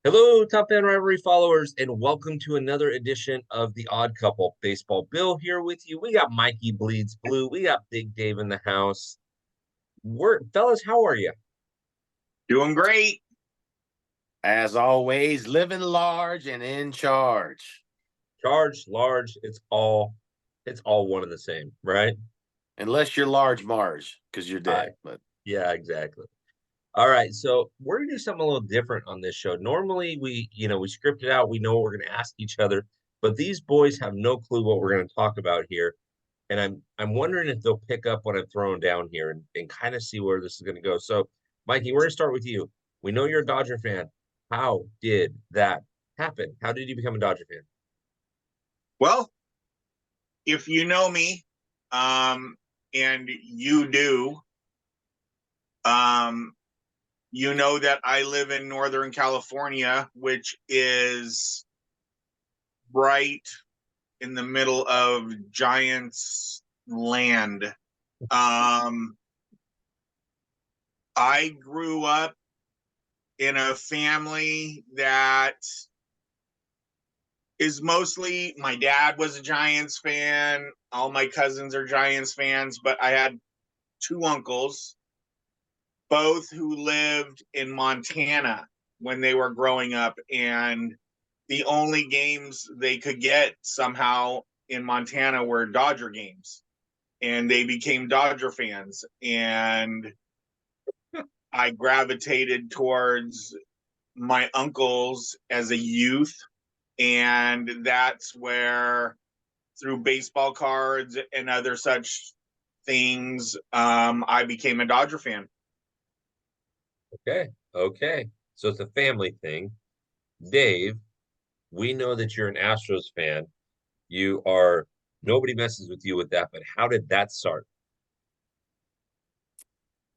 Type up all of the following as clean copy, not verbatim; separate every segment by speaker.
Speaker 1: Hello, Top Fan Rivalry followers, and welcome to another edition of The Odd Couple. Baseball Bill here with you. We got Mikey Bleeds Blue. We got Big Dave in the house. Fellas, how are you?
Speaker 2: Doing great.
Speaker 3: As always, living large and in charge.
Speaker 1: Charge, large, it's all one and the same, right?
Speaker 3: Unless you're large Marge, because you're
Speaker 1: I
Speaker 3: dead. But
Speaker 1: yeah, exactly. All right, so we're gonna do something a little different on this show. Normally we script it out, we know what we're gonna ask each other, but these boys have no clue what we're gonna talk about here. And I'm wondering if they'll pick up what I'm throwing down here and kind of see where this is going to go. So, Mikey, we're going to start with you. We know you're a Dodger fan. How did that happen? How did you become a Dodger fan?
Speaker 2: Well, if you know me, and you do, um, you know that I live in Northern California, which is right in the middle of Giants land. I grew up in a family that is mostly my dad was a Giants fan. All my cousins are Giants fans, but I had two uncles, both who lived in Montana when they were growing up. And the only games they could get somehow in Montana were Dodger games. And they became Dodger fans. And I gravitated towards my uncles as a youth. And that's where, through baseball cards and other such things, I became a Dodger fan.
Speaker 1: Okay. Okay. So it's a family thing. Dave, we know that you're an Astros fan. You are, nobody messes with you with that, but how did that start?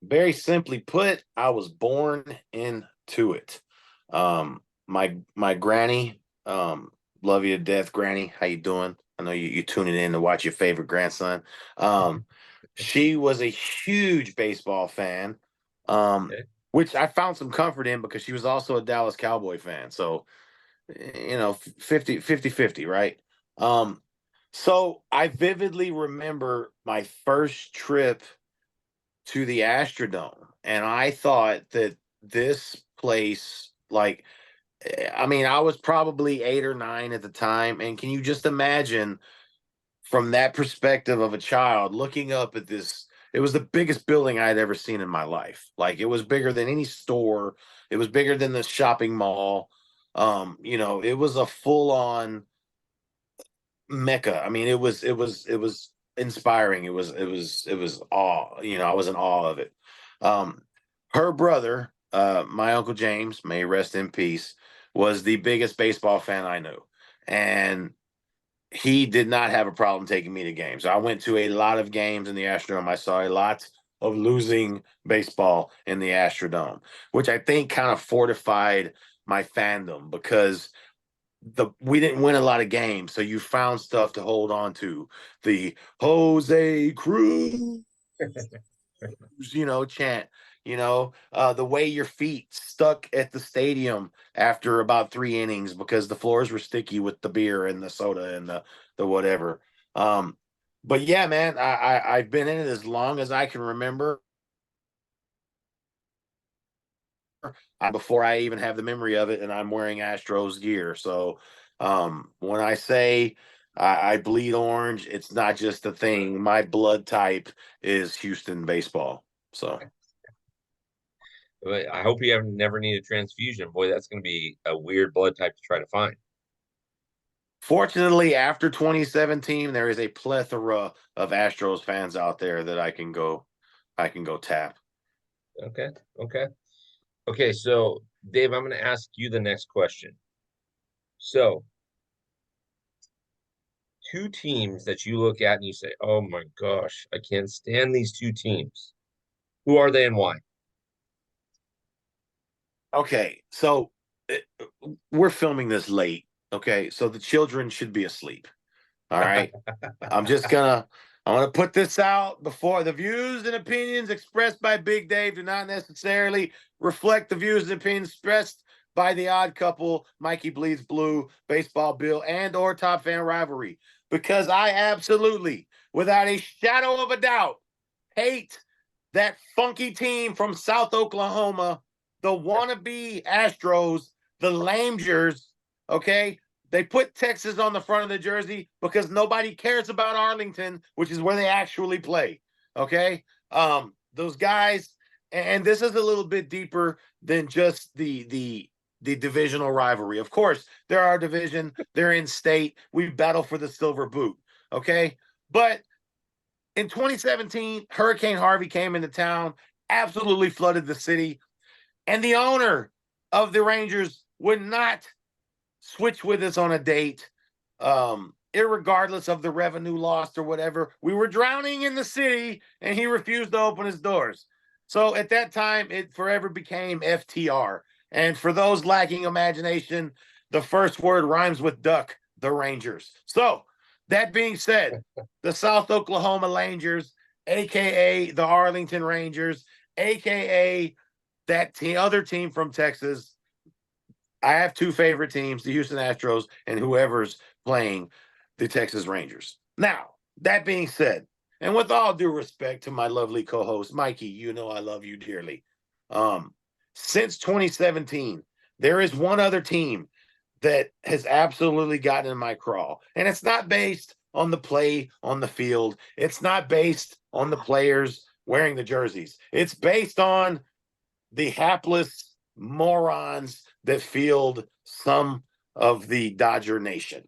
Speaker 3: very simply put, I was born into it. My granny, love you to death, Granny. How you doing? I know you tuning in to watch your favorite grandson. She was a huge baseball fan,
Speaker 1: Okay.
Speaker 3: which I found some comfort in because she was also a Dallas Cowboy fan. So, 50, right? Um, so I vividly remember my first trip to the Astrodome, and I thought that this place, like, I mean, I was probably 8 or 9 at the time, and can you just imagine from that perspective of a child looking up at this? It was the biggest building I had ever seen in my life. Like, it was bigger than any store. It was bigger than the shopping mall. It was a full on mecca. I mean, it was inspiring. It was awe. I was in awe of it. Um, Her brother, my uncle James, may he rest in peace, was the biggest baseball fan I knew, and he did not have a problem taking me to games. I went to a lot of games in the Astrodome. I saw a lot of losing baseball in the Astrodome, which I think kind of fortified my fandom because we didn't win a lot of games, so you found stuff to hold on to. The Jose Cruz, chant. The way your feet stuck at the stadium after about 3 innings because the floors were sticky with the beer and the soda and the whatever. But yeah, man, I've been in it as long as I can remember. Before I even have the memory of it, and I'm wearing Astros gear. So when I say I bleed orange, it's not just a thing. My blood type is Houston baseball. So
Speaker 1: But I hope you have never need a transfusion. Boy, that's going to be a weird blood type to try to find.
Speaker 3: fortunately, after 2017, there is a plethora of Astros fans out there that I can go tap.
Speaker 1: Okay. Okay. Okay. So, Dave, I'm going to ask you the next question. So, two teams that you look at and you say, "Oh my gosh, I can't stand these two teams." Who are they and why?
Speaker 3: Okay, so we're filming this late. Okay, so the children should be asleep. All right. I'm just gonna I'm gonna put this out before the views and opinions expressed by Big Dave do not necessarily reflect the views and opinions expressed by The Odd Couple, Mikey Bleeds Blue, Baseball Bill, and or Top Fan Rivalry, because I absolutely, without a shadow of a doubt, hate that funky team from South Oklahoma, the wannabe Astros, the Lamers, okay? They put Texas on the front of the jersey because nobody cares about Arlington, which is where they actually play, okay? Those guys, and this is a little bit deeper than just the divisional rivalry. Of course, they're our division, they're in state, we battle for the silver boot, okay? But in 2017, Hurricane Harvey came into town, absolutely flooded the city, and the owner of the Rangers would not switch with us on a date, irregardless of the revenue lost or whatever. We were drowning in the city, and he refused to open his doors. So at that time, it forever became FTR. And for those lacking imagination, the first word rhymes with duck, the Rangers. So that being said, the South Oklahoma Rangers, aka the Arlington Rangers, aka that other team from Texas. I have two favorite teams, the Houston Astros and whoever's playing the Texas Rangers. Now, that being said, and with all due respect to my lovely co-host, Mikey, you know I love you dearly. Since 2017, there is one other team that has absolutely gotten in my crawl. And it's not based on the play on the field. It's not based on the players wearing the jerseys. It's based on the hapless morons that field some of the Dodger Nation.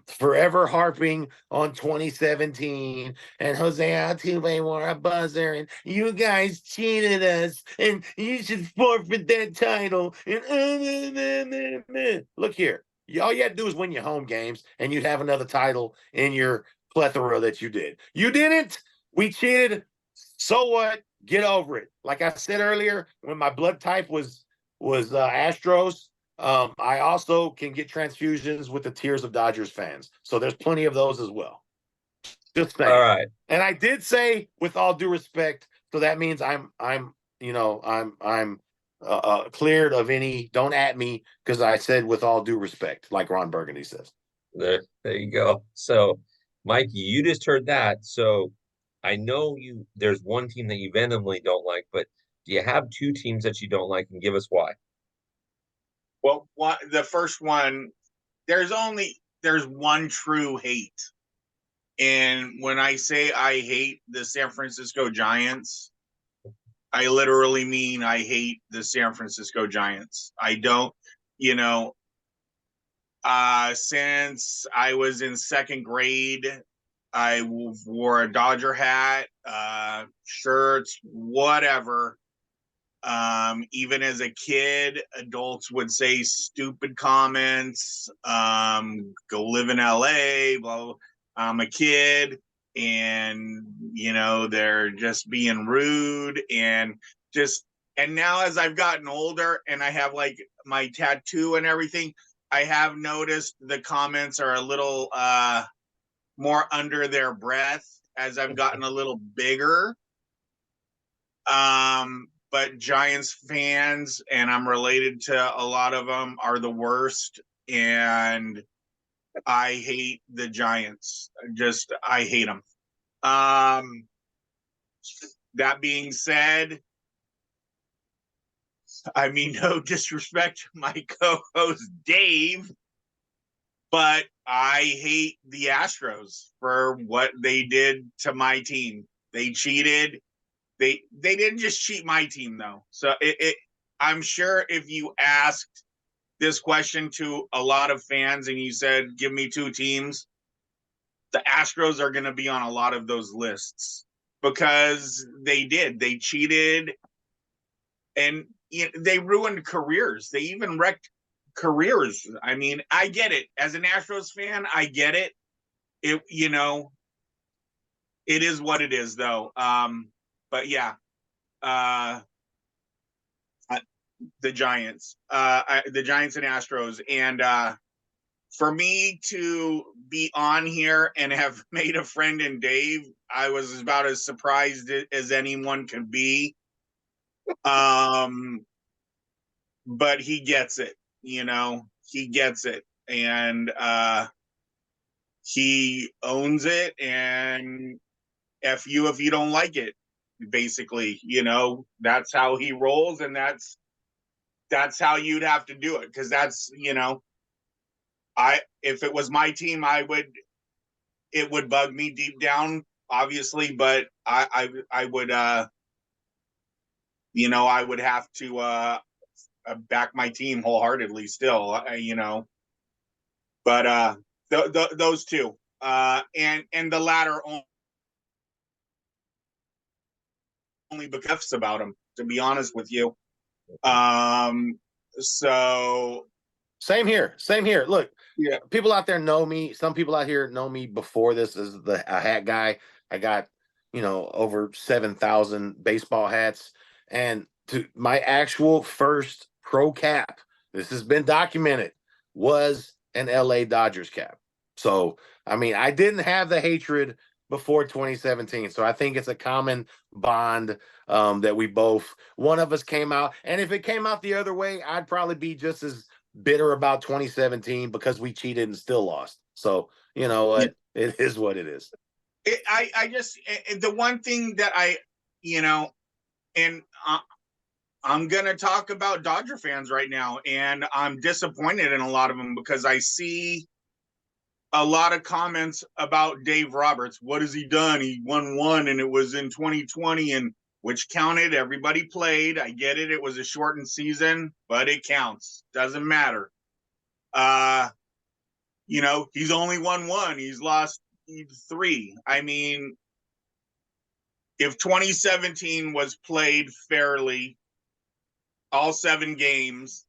Speaker 3: Forever harping on 2017 and Jose Altuve wore a buzzer and you guys cheated us and you should forfeit that title. And look here, all you had to do is win your home games and you'd have another title in your plethora that you did. You didn't. We cheated. So what? Get over it. Like I said earlier, when my blood type was Astros, I also can get transfusions with the tears of Dodgers fans. So there's plenty of those as well. Just saying.
Speaker 1: All right.
Speaker 3: And I did say with all due respect, so that means I'm cleared of any. Don't at me because I said with all due respect, like Ron Burgundy says.
Speaker 1: There you go. So, Mikey, you just heard that. So I know there's one team that you vehemently don't like, but do you have two teams that you don't like and give us why?
Speaker 2: Well, the first one, there's one true hate. And when I say I hate the San Francisco Giants, I literally mean I hate the San Francisco Giants. I don't, since I was in second grade, I wore a Dodger hat, shirts, whatever. Even as a kid, adults would say stupid comments, go live in LA, blah, blah. I'm a kid and, they're just being rude and now as I've gotten older and I have like my tattoo and everything, I have noticed the comments are a little, more under their breath as I've gotten a little bigger. But Giants fans, and I'm related to a lot of them, are the worst. And I hate the Giants. I hate them. That being said, I mean, no disrespect to my co-host Dave, but I hate the Astros for what they did to my team. They cheated. They didn't just cheat my team though. So I'm sure if you asked this question to a lot of fans and you said, give me two teams, the Astros are going to be on a lot of those lists because they cheated and they ruined careers. They even wrecked careers. I mean, I get it. As an Astros fan, I get it. It is what it is though. But yeah, the Giants and Astros. And for me to be on here and have made a friend in Dave, I was about as surprised as anyone could be. but he gets it. He gets it, and he owns it. And f you if you don't like it. Basically, that's how he rolls, and that's how you'd have to do it, because that's if it was my team, it would bug me deep down, obviously, but I would I would have to back my team wholeheartedly still, but those two, and the latter only because about them, to be honest with you. So
Speaker 3: Same here. Same here. Look,
Speaker 2: yeah,
Speaker 3: people out there know me. Some people out here know me before this as a hat guy. I got, over 7,000 baseball hats. And to my actual first pro cap, this has been documented, was an LA Dodgers cap. So, I mean, I didn't have the hatred before 2017. So I think it's a common bond that we both, one of us came out. And if it came out the other way, I'd probably be just as bitter about 2017 because we cheated and still lost. So, you know what? It is what it is.
Speaker 2: I just, the one thing that and I'm going to talk about Dodger fans right now, and I'm disappointed in a lot of them because I see a lot of comments about Dave Roberts. What has he done? He won one, and it was in 2020, and which counted. Everybody played. I get it. It was a shortened season, but it counts. Doesn't matter. He's only won one. He's lost 3. I mean, if 2017 was played fairly, all 7 games,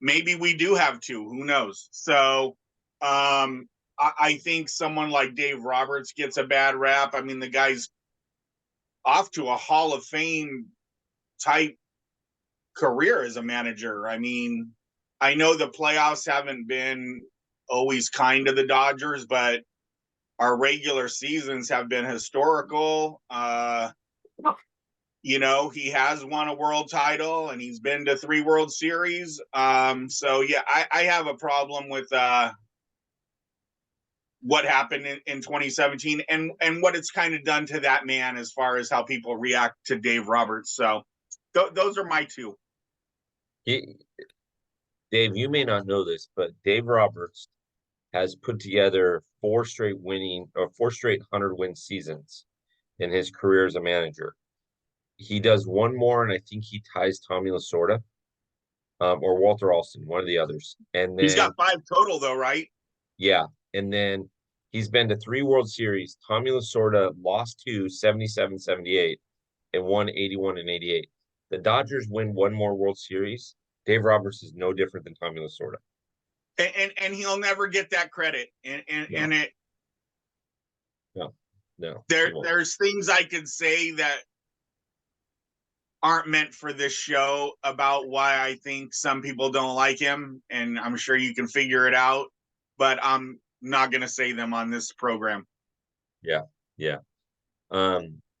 Speaker 2: maybe we do have 2. Who knows? So I think someone like Dave Roberts gets a bad rap. I mean, the guy's off to a Hall of Fame type career as a manager. I mean, I know the playoffs haven't been always kind to the Dodgers, but our regular seasons have been historical. He has won a world title, and he's been to 3 World Series. So yeah, I have a problem with what happened in 2017 and what it's kind of done to that man as far as how people react to Dave Roberts. So those are my 2.
Speaker 1: Dave, you may not know this, but Dave Roberts has put together 4 straight 100-win seasons in his career as a manager. He does one more, and I think he ties Tommy Lasorda or Walter Alston, one of the others. And then
Speaker 2: he's got 5 total, though, right?
Speaker 1: Yeah, and then he's been to 3 World Series. Tommy Lasorda lost 2, 77, 78, and won 81 and 88. The Dodgers win 1 more World Series. Dave Roberts is no different than Tommy Lasorda.
Speaker 2: And he'll never get that credit. And it
Speaker 1: no.
Speaker 2: There's things I could say that aren't meant for this show about why I think some people don't like him, and I'm sure you can figure it out, but I'm not going to say them on this program.
Speaker 1: Yeah.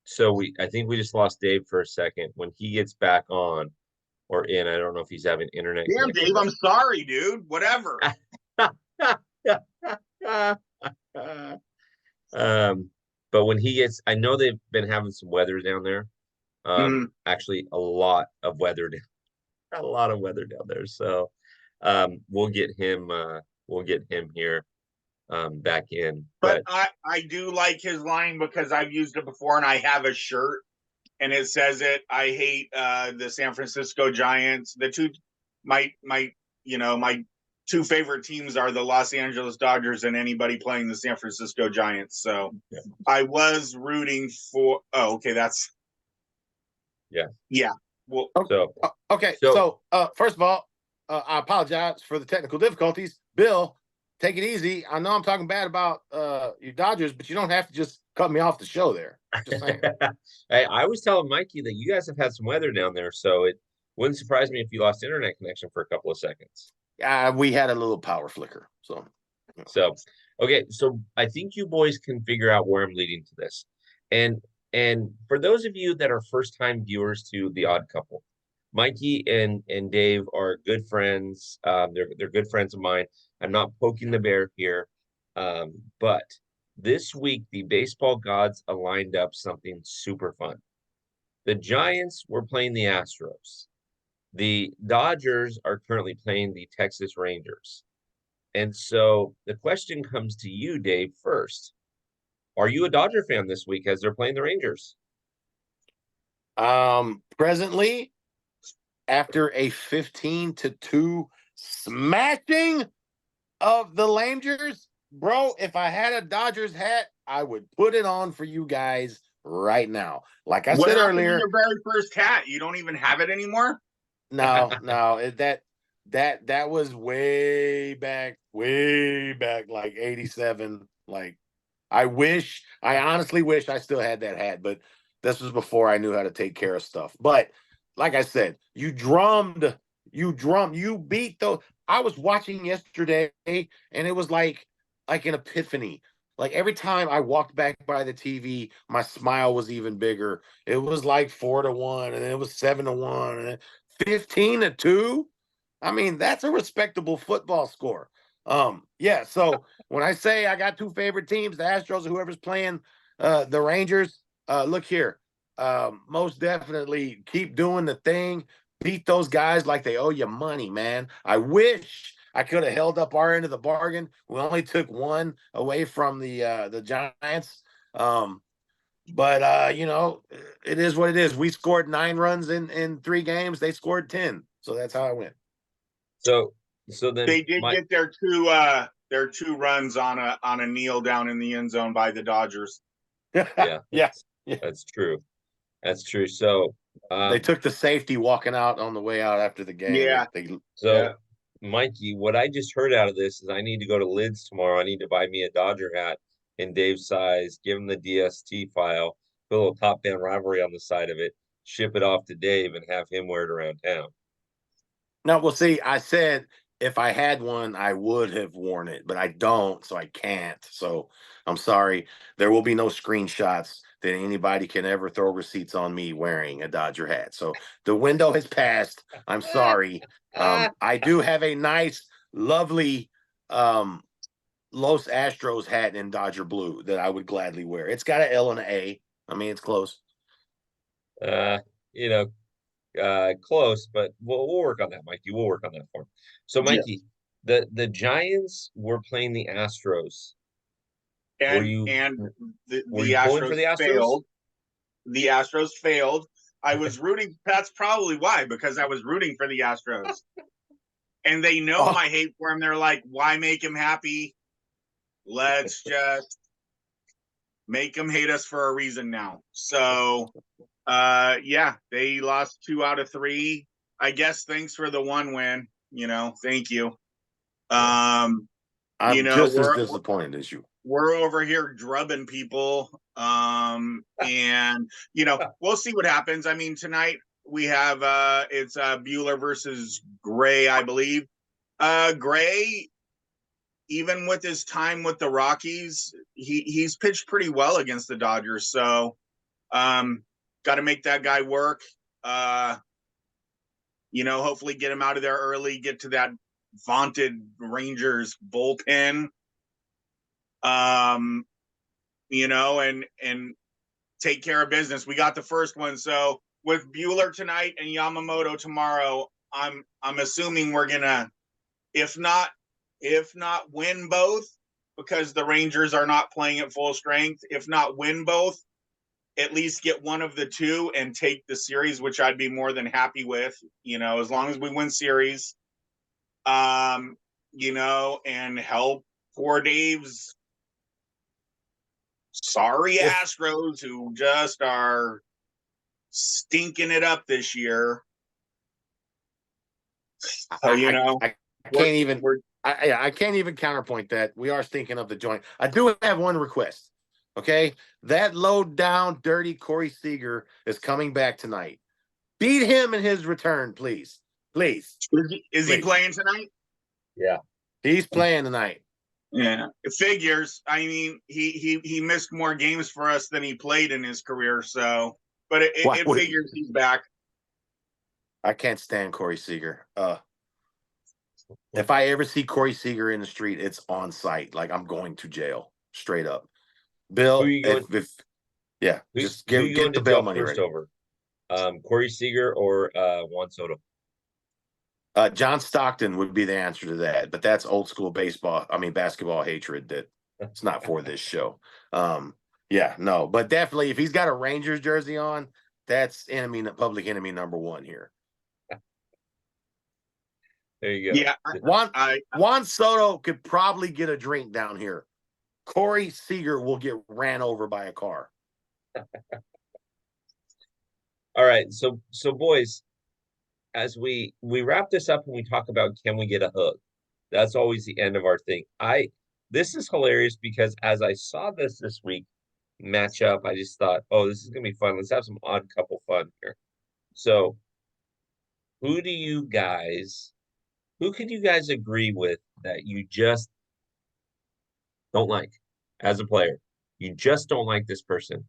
Speaker 1: So I think we just lost Dave for a second. When he gets back on or in, I don't know if he's having internet.
Speaker 2: Damn, Dave, I'm sorry, dude. Whatever.
Speaker 1: But when he gets, I know they've been having some weather down there. Actually, a lot of weather down there. So we'll get him here back in.
Speaker 2: But I do like his line because I've used it before, and I have a shirt and it says it. I hate the San Francisco Giants. My 2 favorite teams are the Los Angeles Dodgers and anybody playing the San Francisco Giants. So I was rooting for. Oh, okay, that's. Yeah. Well,
Speaker 3: okay. So first of all, I apologize for the technical difficulties. Bill, take it easy. I know I'm talking bad about your Dodgers, but you don't have to just cut me off the show there. Just saying.
Speaker 1: Hey, I was telling Mikey that you guys have had some weather down there, so it wouldn't surprise me if you lost internet connection for a couple of seconds.
Speaker 3: We had a little power flicker. So
Speaker 1: okay. So I think you boys can figure out where I'm leading to this. And for those of you that are first-time viewers to The Odd Couple, Mikey and Dave are good friends. They're good friends of mine. I'm not poking the bear here, but this week the baseball gods aligned up something super fun. The Giants were playing the Astros. The Dodgers are currently playing the Texas Rangers. And so the question comes to you, Dave, first. Are you a Dodger fan this week as they're playing the Rangers?
Speaker 3: Presently, after a 15-2 smashing of the Rangers, bro, if I had a Dodgers hat, I would put it on for you guys right now. Like I
Speaker 2: What
Speaker 3: said
Speaker 2: happened to
Speaker 3: earlier,
Speaker 2: your very first hat? You don't even have it anymore?
Speaker 3: no, that was way back, like 87. Like I honestly wish I still had that hat, but this was before I knew how to take care of stuff. But like I said, you beat those. I was watching yesterday and it was like an epiphany. Like every time I walked back by the TV, my smile was even bigger. It was like 4-1, and it was 7-1, and 15-2. I mean, that's a respectable football score. Yeah. So when I say I got two favorite teams, the Astros, whoever's playing the Rangers, look here. Most definitely keep doing the thing. Beat those guys like they owe you money, man. I wish I could have held up our end of the bargain. We only took one away from the Giants. But it is what it is. We scored 9 runs in 3 games. They scored 10. So that's how I went.
Speaker 1: So so then
Speaker 2: They did
Speaker 1: my
Speaker 2: get their two runs on a kneel down in the end zone by the Dodgers.
Speaker 1: yeah,
Speaker 3: Yeah. Yeah.
Speaker 1: that's true. That's true. So
Speaker 3: They took the safety walking out on the way out after the game.
Speaker 2: Yeah.
Speaker 1: so Mikey, what I just heard out of this is I need to go to Lids tomorrow. I need to buy me a Dodger hat in Dave's size, give him the DST file, put a little top down rivalry on the side of it, ship it off to Dave and have him wear it around town.
Speaker 3: No, well, see, I said if I had one, I would have worn it, but I don't, so I can't. So I'm sorry. There will be no screenshots that anybody can ever throw receipts on me wearing a Dodger hat. So the window has passed. I'm sorry. I do have a nice, lovely Los Astros hat in Dodger blue that I would gladly wear. It's got an L and an A. I mean, it's close.
Speaker 1: uh, you know, close, but we'll work on that, Mikey. We'll work on that for him. So,
Speaker 2: Yeah.
Speaker 1: Mikey, the Giants were playing the Astros. Were
Speaker 2: And
Speaker 1: you
Speaker 2: the
Speaker 1: were you pulling for
Speaker 2: Astros
Speaker 1: the Astros?
Speaker 2: failed. The Astros failed. I was rooting. That's probably why, because I was rooting for the Astros. And they know my hate for him. They're like, why make him happy? Let's just make him hate us for a reason now. So, yeah, they lost 2 out of 3. I guess thanks for the 1 win. Thank you.
Speaker 3: I'm just as disappointed as you.
Speaker 2: We're over here drubbing people. And we'll see what happens. I mean, tonight we have it's Bueller versus Gray, I believe. Gray, even with his time with the Rockies, he's pitched pretty well against the Dodgers. So got to make that guy work. Hopefully get him out of there early, get to that vaunted Rangers bullpen. And take care of business. We got the first one. So with Bueller tonight and Yamamoto tomorrow, I'm assuming we're gonna, if not win both, because the Rangers are not playing at full strength, if not win both, at least get one of the two and take the series, which I'd be more than happy with, as long as we win series. And help poor Dave's sorry Astros, who just are stinking it up this year. So,
Speaker 3: I can't even counterpoint that. We are stinking up the joint. I do have one request. Okay, that low down, dirty Corey Seager is coming back tonight. Beat him in his return, please. Please.
Speaker 2: Is he playing tonight?
Speaker 1: Yeah,
Speaker 3: he's playing tonight.
Speaker 2: Yeah, it figures. I mean, he missed more games for us than he played in his career. So, but it figures he's back.
Speaker 3: I can't stand Corey Seager. If I ever see Corey Seager in the street, it's on site. Like I'm going to jail, straight up.
Speaker 1: Who are
Speaker 3: Bill,
Speaker 1: you going?
Speaker 3: yeah,
Speaker 1: Who,
Speaker 3: just
Speaker 1: who are you going
Speaker 3: get
Speaker 1: to
Speaker 3: the bail
Speaker 1: jail
Speaker 3: money
Speaker 1: first
Speaker 3: ready.
Speaker 1: over? Corey Seager or Juan Soto?
Speaker 3: John Stockton would be the answer to that, but that's old school basketball hatred that it's not for this show. Yeah, no, but definitely if he's got a Rangers jersey on, that's public enemy number one here.
Speaker 1: There you go.
Speaker 2: Yeah,
Speaker 3: Juan Soto could probably get a drink down here. Corey Seager will get ran over by a car.
Speaker 1: All right, so boys, as we wrap this up and we talk about can we get a hug? That's always the end of our thing. This is hilarious because as I saw this week match up, I just thought, oh, this is gonna be fun. Let's have some odd couple fun here. So, who could you guys agree with that you just don't like as a player? You just don't like this person.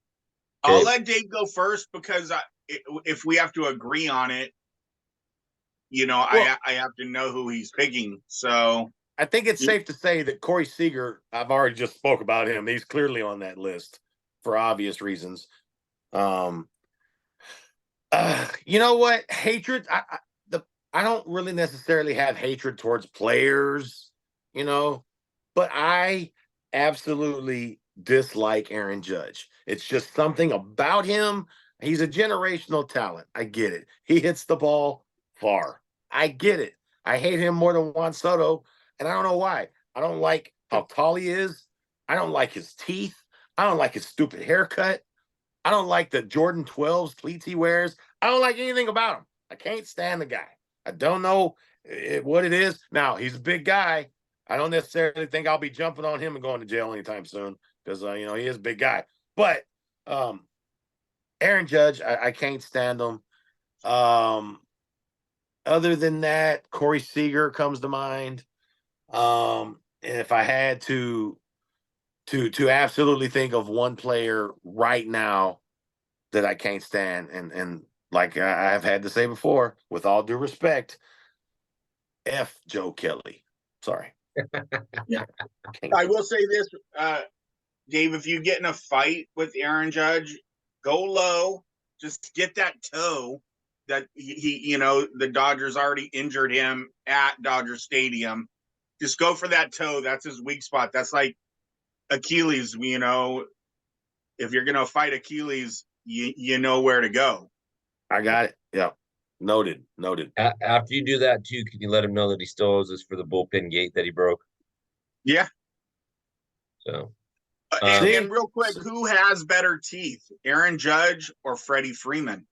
Speaker 2: I'll
Speaker 1: Okay.
Speaker 2: let Dave go first because if we have to agree on it, I have to know who he's picking. So
Speaker 3: I think it's safe to say that Corey Seager, I've already just spoke about him. He's clearly on that list for obvious reasons. You know what? Hatred. I don't really necessarily have hatred towards players, but I absolutely dislike Aaron Judge. It's just something about him. He's a generational talent. I get it. He hits the ball far. I get it. I hate him more than Juan Soto, and I don't know why. I don't like how tall he is. I don't like his teeth. I don't like his stupid haircut. I don't like the Jordan 12s cleats he wears. I don't like anything about him. I can't stand the guy. I don't know what it is. Now, he's a big guy. I don't necessarily think I'll be jumping on him and going to jail anytime soon because, he is a big guy. But Aaron Judge, I can't stand him. Other than that, Corey Seager comes to mind. If I had to absolutely think of one player right now that I can't stand, and like I've had to say before, with all due respect, F Joe Kelly. Sorry.
Speaker 2: Yeah. I will say this, Dave, if you get in a fight with Aaron Judge, go low, just get that toe that the Dodgers already injured him at Dodger Stadium. Just go for that toe. That's his weak spot. That's like Achilles, if you're going to fight Achilles, you know where to go.
Speaker 3: I got it. Yeah. Noted.
Speaker 1: After you do that too, can you let him know that he still owes us for the bullpen gate that he broke?
Speaker 2: Yeah.
Speaker 1: So,
Speaker 2: and real quick, who has better teeth, Aaron Judge or Freddie Freeman?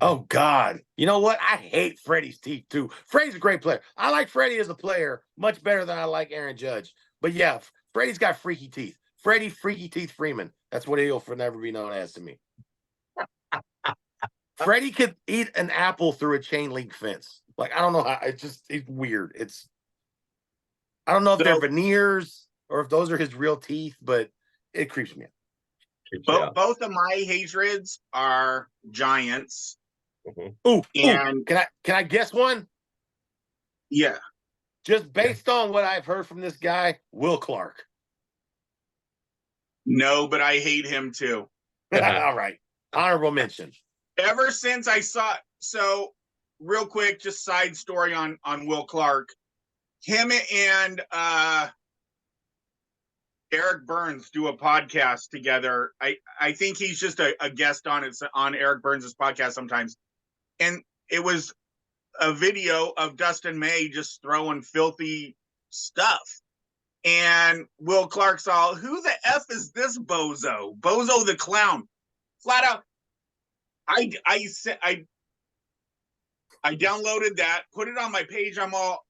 Speaker 3: Oh God! You know what? I hate Freddie's teeth too. Freddie's a great player. I like Freddie as a player much better than I like Aaron Judge. But yeah, Freddie's got freaky teeth. Freddie Freaky Teeth Freeman. That's what he'll forever be known as to me. Freddie could eat an apple through a chain link fence. Like I don't know how. It's weird. I don't know if they're veneers or if those are his real teeth, but it creeps me out.
Speaker 2: Both of my hatreds are Giants.
Speaker 3: Mm-hmm. Ooh, can I guess one?
Speaker 2: Yeah.
Speaker 3: Just based on what I've heard from this guy, Will Clark.
Speaker 2: No, but I hate him too.
Speaker 3: All right. Honorable mention.
Speaker 2: Ever since I saw, so real quick, just side story on Will Clark. Him and Eric Burns do a podcast together. I think he's just a guest on Eric Burns' podcast sometimes. And it was a video of Dustin May just throwing filthy stuff. And Will Clark saw, who the F is this bozo? Bozo the clown. Flat out. I downloaded that, put it on my page. I'm all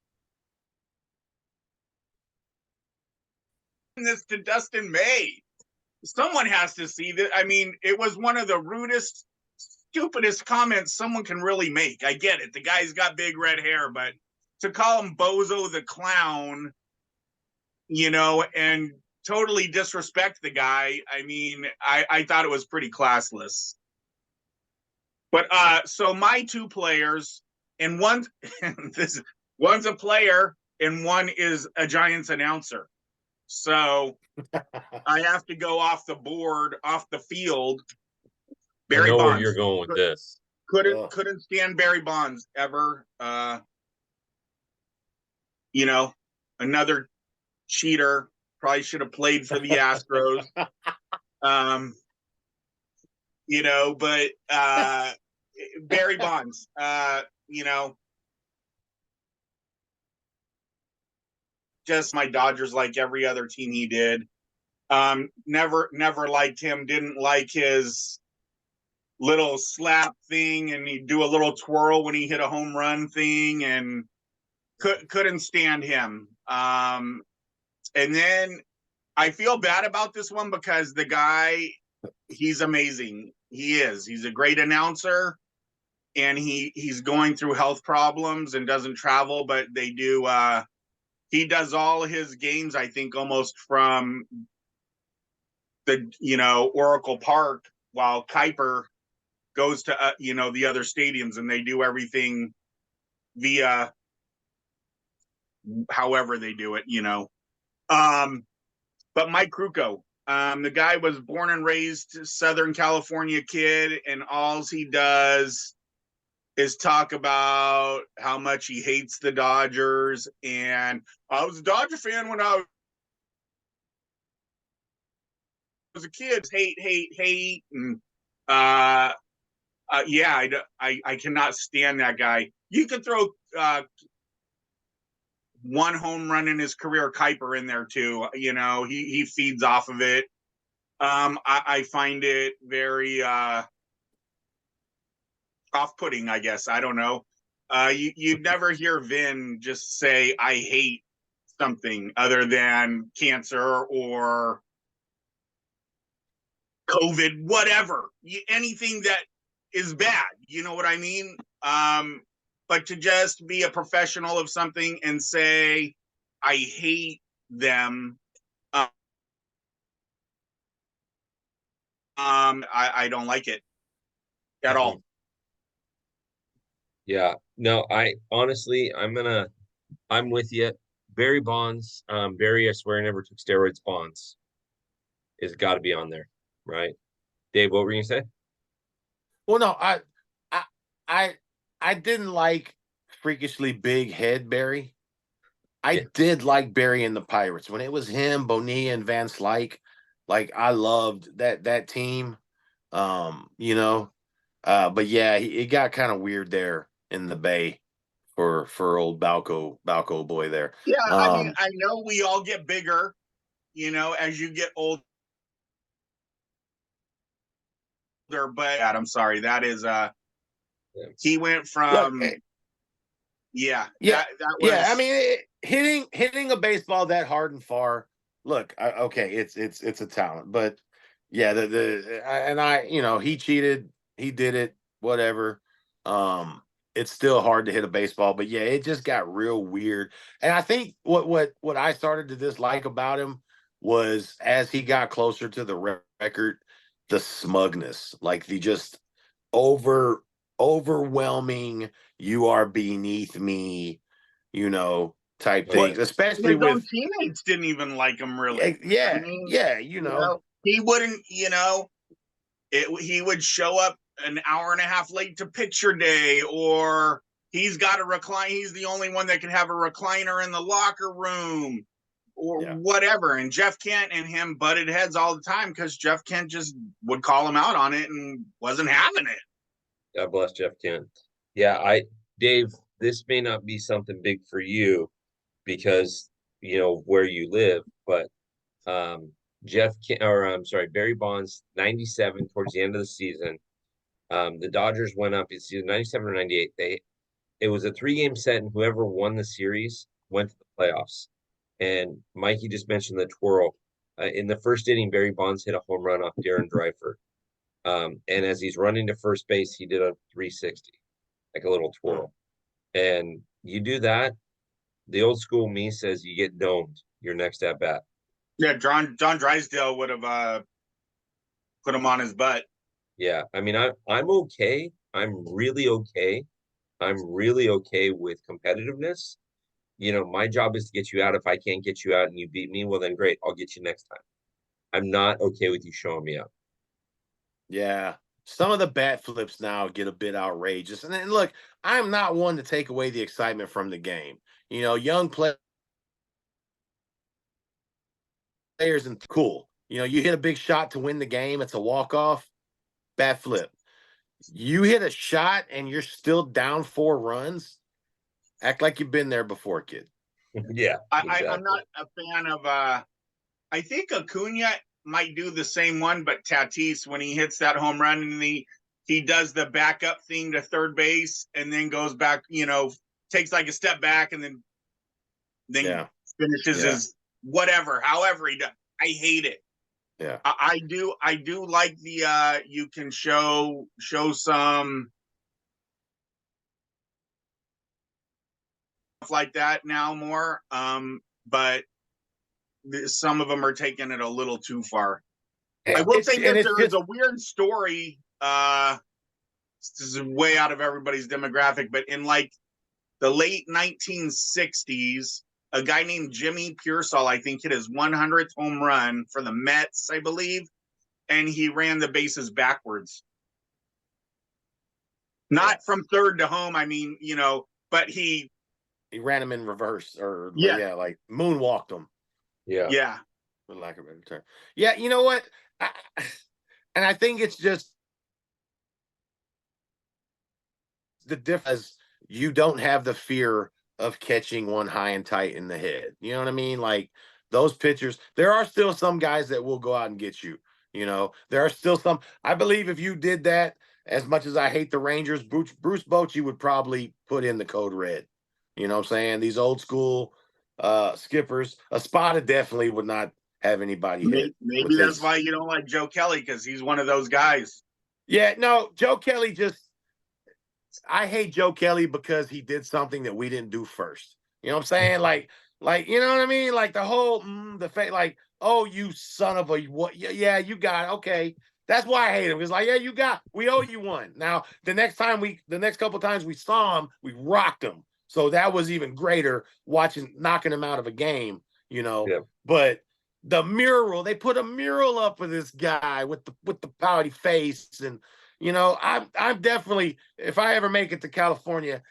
Speaker 2: this to Dustin May. Someone has to see that. I mean, it was one of the rudest, stupidest comments someone can really make. I get it. The guy's got big red hair, but to call him Bozo the clown, and totally disrespect the guy, I mean, I thought it was pretty classless. But so my two players, and one this one's a player and one is a Giants announcer. So I have to go off the board, off the field.
Speaker 1: I
Speaker 2: Barry
Speaker 1: know where you're
Speaker 2: Bonds.
Speaker 1: going with this.
Speaker 2: Couldn't stand Barry Bonds ever. You know, another cheater. Probably should have played for the Astros. You know, but Barry Bonds, you know, just my Dodgers like every other team he did. Never liked him, didn't like his little slap thing, and he'd do a little twirl when he hit a home run thing, and couldn't stand him. And then I feel bad about this one because the guy, he's amazing. He is. He's a great announcer, and he's going through health problems and doesn't travel, but they do. He does all his games, I think, almost from the Oracle Park, while Kuiper goes to the other stadiums, and they do everything via however they do it. But Mike Krukow, the guy was born and raised Southern California kid, and all he does is talk about how much he hates the Dodgers. And I was a Dodger fan when I was a kid. Hate. And, yeah, I cannot stand that guy. You could throw one home run in his career, Kuiper, in there too. He feeds off of it. I find it very off-putting, I guess. I don't know. You'd never hear Vin just say, I hate something other than cancer or COVID, whatever. Anything that is bad. You know what I mean? But to just be a professional of something and say, I hate them, I don't like it at all.
Speaker 1: Yeah, no, I honestly, I'm with you. Barry Bonds, Barry, I swear, never took steroids. Bonds is got to be on there, right? Dave, what were you gonna say?
Speaker 3: Well, no, I, I, I didn't like freakishly big head Barry. I did like Barry and the Pirates when it was him, Bonilla, and Van Slyke. Like I loved that team. But yeah, it got kind of weird there in the Bay for old Balco boy there.
Speaker 2: Yeah, I mean, I know we all get bigger, as you get older. But I'm sorry, that is he went from
Speaker 3: look,
Speaker 2: yeah.
Speaker 3: Yeah,
Speaker 2: that was
Speaker 3: yeah. I mean, hitting a baseball that hard and far. Look, okay, it's a talent, but yeah, he cheated, he did it, whatever. It's still hard to hit a baseball, but yeah, it just got real weird. And I think what I started to dislike about him was as he got closer to the record, the smugness, like the just overwhelming, you are beneath me, type things, especially
Speaker 2: his own
Speaker 3: with
Speaker 2: teammates didn't even like him really.
Speaker 3: yeah,
Speaker 2: I mean,
Speaker 3: yeah,
Speaker 2: he wouldn't, he would show up an hour and a half late to picture day, or he's got a recline. He's the only one that can have a recliner in the locker room, or whatever. And Jeff Kent and him butted heads all the time because Jeff Kent just would call him out on it and wasn't having it.
Speaker 1: God bless Jeff Kent. Yeah, Dave, this may not be something big for you because where you live, but Barry Bonds, 97 towards the end of the season. The Dodgers went up. It's either 97 or 98. It was a 3-game set, and whoever won the series went to the playoffs. And Mikey just mentioned the twirl. In the first inning, Barry Bonds hit a home run off Darren Dreifert. And as he's running to first base, he did a 360, like a little twirl. And you do that, the old school me says you get domed your next at bat.
Speaker 2: Yeah, John Drysdale would have put him on his butt.
Speaker 1: Yeah, I mean, I'm okay I'm really okay. I'm really okay with competitiveness. My job is to get you out. If I can't get you out and you beat me, well, then great. I'll get you next time. I'm not okay with you showing me up.
Speaker 3: Yeah. Some of the bat flips now get a bit outrageous. And then look, I'm not one to take away the excitement from the game. Young players and cool. You hit a big shot to win the game. It's a walk off, bat flip. You hit a shot and you're still down 4 runs. Act like you've been there before, kid.
Speaker 1: Yeah,
Speaker 2: I'm not a fan of. I think Acuna might do the same one, but Tatis, when he hits that home run and he does the backup thing to third base and then goes back, takes like a step back and then
Speaker 3: Yeah.
Speaker 2: finishes his whatever, however he does. I hate it.
Speaker 3: Yeah.
Speaker 2: I do like the you can show some stuff like that now more. But some of them are taking it a little too far. I will say that there is a weird story. This is way out of everybody's demographic, but in like the late 1960s, a guy named Jimmy Pearsall, I think, hit his 100th home run for the Mets, I believe, and he ran the bases backwards. Not from third to home, I mean, but he
Speaker 3: ran him in reverse or like moonwalked him.
Speaker 2: Yeah.
Speaker 3: For lack of a better term. Yeah, you know what? And I think it's just the difference. You don't have the fear of catching one high and tight in the head. You know what I mean? Like those pitchers, there are still some guys that will go out and get you. There are still some. I believe if you did that, as much as I hate the Rangers, Bruce Bochy would probably put in the code red. You know what I'm saying? These old school skippers, Espada definitely would not have anybody hit.
Speaker 2: Maybe that's why you don't like Joe Kelly, because he's one of those guys.
Speaker 3: Yeah, no, Joe Kelly I hate Joe Kelly because he did something that we didn't do first. You know what I'm saying? Like you know what I mean? Like the whole the fact, like, oh, you son of a what? Yeah, you got it. Okay. That's why I hate him. It's like, yeah, we owe you one. Now, the next couple times we saw him, we rocked him. So that was even greater knocking him out of a game,
Speaker 1: Yeah.
Speaker 3: But the mural, they put a mural up for this guy with the pouty face. And I'm definitely, if I ever make it to California,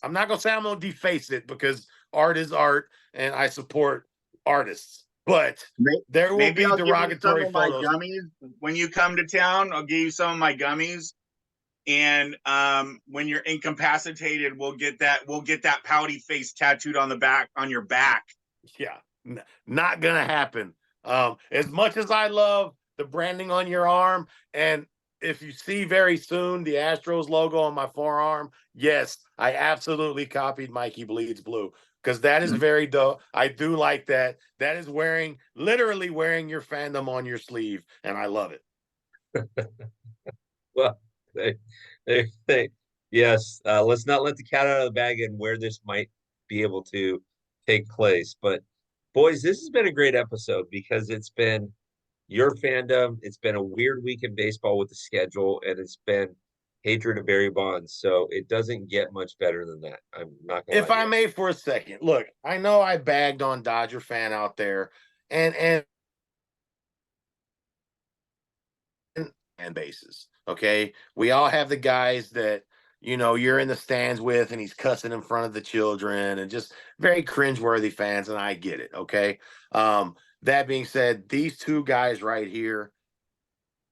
Speaker 3: I'm not gonna say I'm gonna deface it because art is art and I support artists. But there will be derogatory photos.
Speaker 2: My gummies when you come to town. I'll give you some of my gummies, and when you're incapacitated, we'll get that pouty face tattooed on your back.
Speaker 3: Yeah, not gonna happen. As much as I love the branding on your arm, and if you see very soon the Astros logo on my forearm, yes, I absolutely copied Mikey Bleeds Blue because that is very dope. I do like that. That is literally wearing your fandom on your sleeve, and I love it.
Speaker 1: Well, yes. Let's not let the cat out of the bag and where this might be able to take place. But boys, this has been a great episode because it's been your fandom. It's been a weird week in baseball with the schedule, and it's been hatred of Barry Bonds. So it doesn't get much better than that. I'm not gonna
Speaker 3: If I may for a second, look, I know I bagged on Dodger fan out there and bases. Okay. We all have the guys that, you're in the stands with and he's cussing in front of the children and just very cringeworthy fans. And I get it. Okay. That being said, these two guys right here,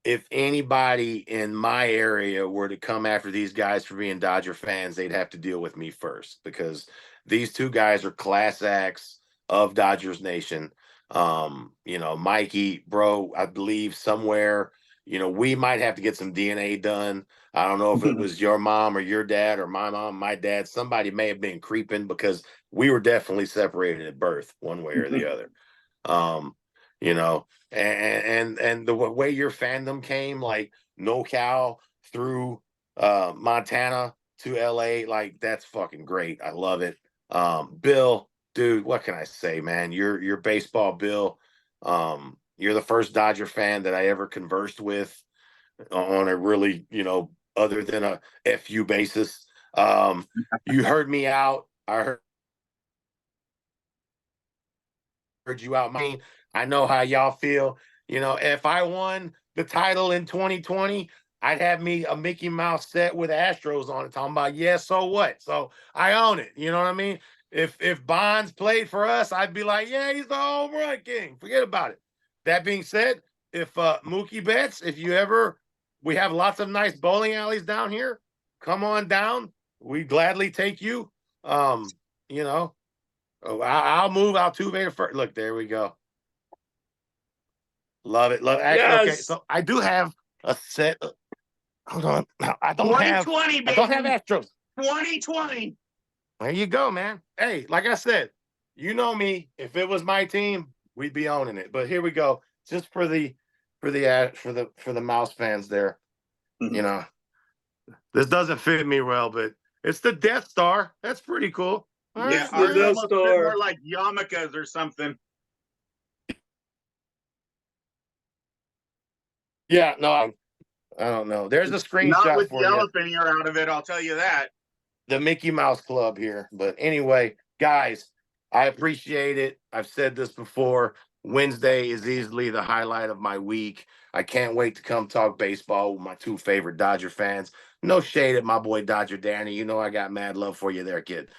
Speaker 3: if anybody in my area were to come after these guys for being Dodger fans, they'd have to deal with me first because these two guys are class acts of Dodgers Nation. Mikey, bro, I believe somewhere, we might have to get some DNA done. I don't know if it was your mom or your dad or my mom, my dad. Somebody may have been creeping because we were definitely separated at birth, one way or the other. You know, and the way your fandom came, like NoCal through Montana to LA, like that's fucking great. I love it. Bill, dude, what can I say, man? You're baseball, Bill. You're the first Dodger fan that I ever conversed with on a really, other than a FU basis. You heard me out. I heard you out. I know how y'all feel. If I won the title in 2020, I'd have me a Mickey Mouse set with Astros on it, talking about, yeah, so what? So I own it. You know what I mean? If Bonds played for us, I'd be like, yeah, he's the home run king. Forget about it. That being said, if Mookie Betts, if you ever, we have lots of nice bowling alleys down here. Come on down. We gladly take you. You know, I'll move Altuve to first. Look, there we go. Love it. Love it. Actually, okay.
Speaker 1: Yes.
Speaker 3: So I do have a set. Hold on. I don't
Speaker 2: 2020,
Speaker 3: I don't have
Speaker 2: baby.
Speaker 3: Astros.
Speaker 2: 2020.
Speaker 3: There you go, man. Hey, like I said, you know me. If it was my team, we'd be owning it. But here we go. Just for the Mouse fans there. You know, this doesn't fit me well, but it's the Death Star. That's pretty cool. All
Speaker 2: Yeah,
Speaker 3: right.
Speaker 1: the
Speaker 2: ours
Speaker 1: Death
Speaker 2: almost fit
Speaker 1: Star.
Speaker 2: more like yarmulkes or something.
Speaker 3: Yeah, no, I don't know. There's a
Speaker 2: Not
Speaker 3: screenshot
Speaker 2: with the
Speaker 3: for you.
Speaker 2: elephant ear out of it, I'll tell you that.
Speaker 3: The Mickey Mouse Club here. But anyway, guys, I appreciate it. I've said this before. Wednesday is easily the highlight of my week. I can't wait to come talk baseball with my two favorite Dodger fans. No shade at my boy Dodger Danny. You know I got mad love for you there, kid.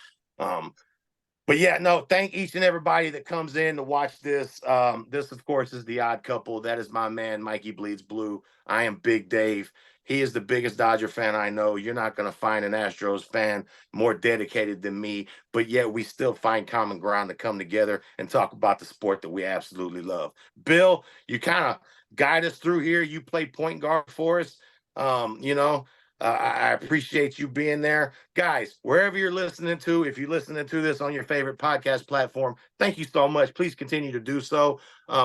Speaker 3: But yeah, no, thank each and everybody that comes in to watch this. This, of course, is the Odd Couple. That is my man, Mikey Bleeds Blue. I am Big Dave. He is the biggest Dodger fan I know. You're not going to find an Astros fan more dedicated than me, but yet we still find common ground to come together and talk about the sport that we absolutely love. Bill, you kind of guide us through here. You play point guard for us. I appreciate you being there. Guys, wherever you're listening to, if you're listening to this on your favorite podcast platform, thank you so much. Please continue to do so.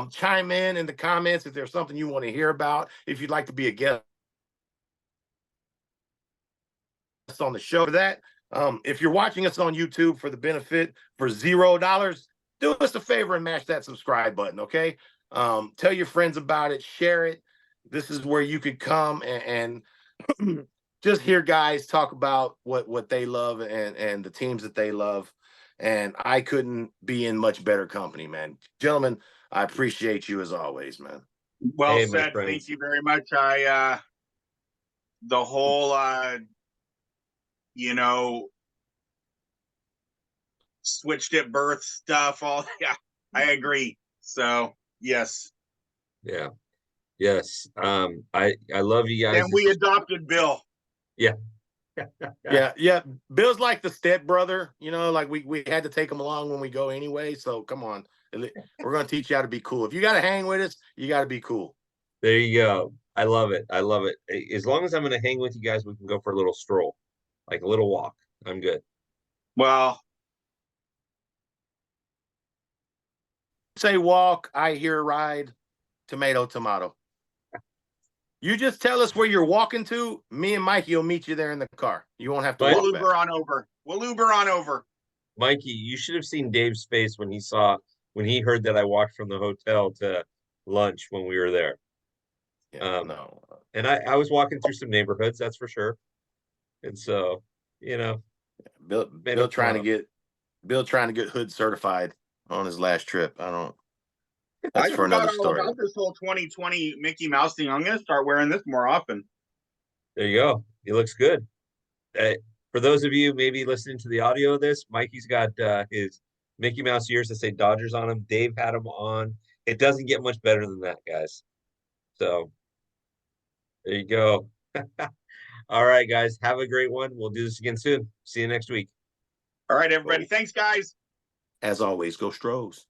Speaker 3: Chime in the comments if there's something you want to hear about. If you'd like to be a guest on the show for that. If you're watching us on YouTube for the benefit for $0, do us a favor and mash that subscribe button, okay? Tell your friends about it, share it. This is where you could come and just hear guys talk about what they love and the teams that they love. And I couldn't be in much better company, man. Gentlemen, I appreciate you as always, man.
Speaker 2: Well
Speaker 1: Hey, my
Speaker 2: said.
Speaker 1: friends.
Speaker 2: Thank you very much. The whole switched at birth stuff, all yeah, I agree. So yes.
Speaker 1: Yeah. Yes. I love you guys.
Speaker 2: And we adopted Bill.
Speaker 1: Yeah.
Speaker 3: Yeah. Bill's like the step brother, like we had to take him along when we go anyway. So come on. We're gonna teach you how to be cool. If you gotta hang with us, you gotta be cool.
Speaker 1: There you go. I love it. I love it. As long as I'm going to hang with you guys, we can go for a little stroll, like a little walk. I'm good.
Speaker 2: Well,
Speaker 3: Say walk, I hear ride, tomato, tomato. You just tell us where you're walking to. Me and Mikey will meet you there in the car. You won't have to
Speaker 2: we'll
Speaker 3: walk
Speaker 2: Uber
Speaker 3: back.
Speaker 2: on over. We'll Uber on over.
Speaker 1: Mikey, you should have seen Dave's face when he heard that I walked from the hotel to lunch when we were there.
Speaker 3: Yeah, no.
Speaker 1: And I was walking through some neighborhoods, that's for sure. And so,
Speaker 3: Bill trying to get hood certified on his last trip. That's
Speaker 2: I
Speaker 3: for another
Speaker 2: forgot all
Speaker 3: story.
Speaker 2: about this whole 2020 Mickey Mouse thing. I'm going to start wearing this more often.
Speaker 1: There you go. He looks good. For those of you maybe listening to the audio of this, Mikey's got his Mickey Mouse ears that say Dodgers on them. Dave had them on. It doesn't get much better than that, guys. So there you go. All right, guys. Have a great one. We'll do this again soon. See you next week.
Speaker 2: All right, everybody. Thanks, guys.
Speaker 3: As always, go Stros.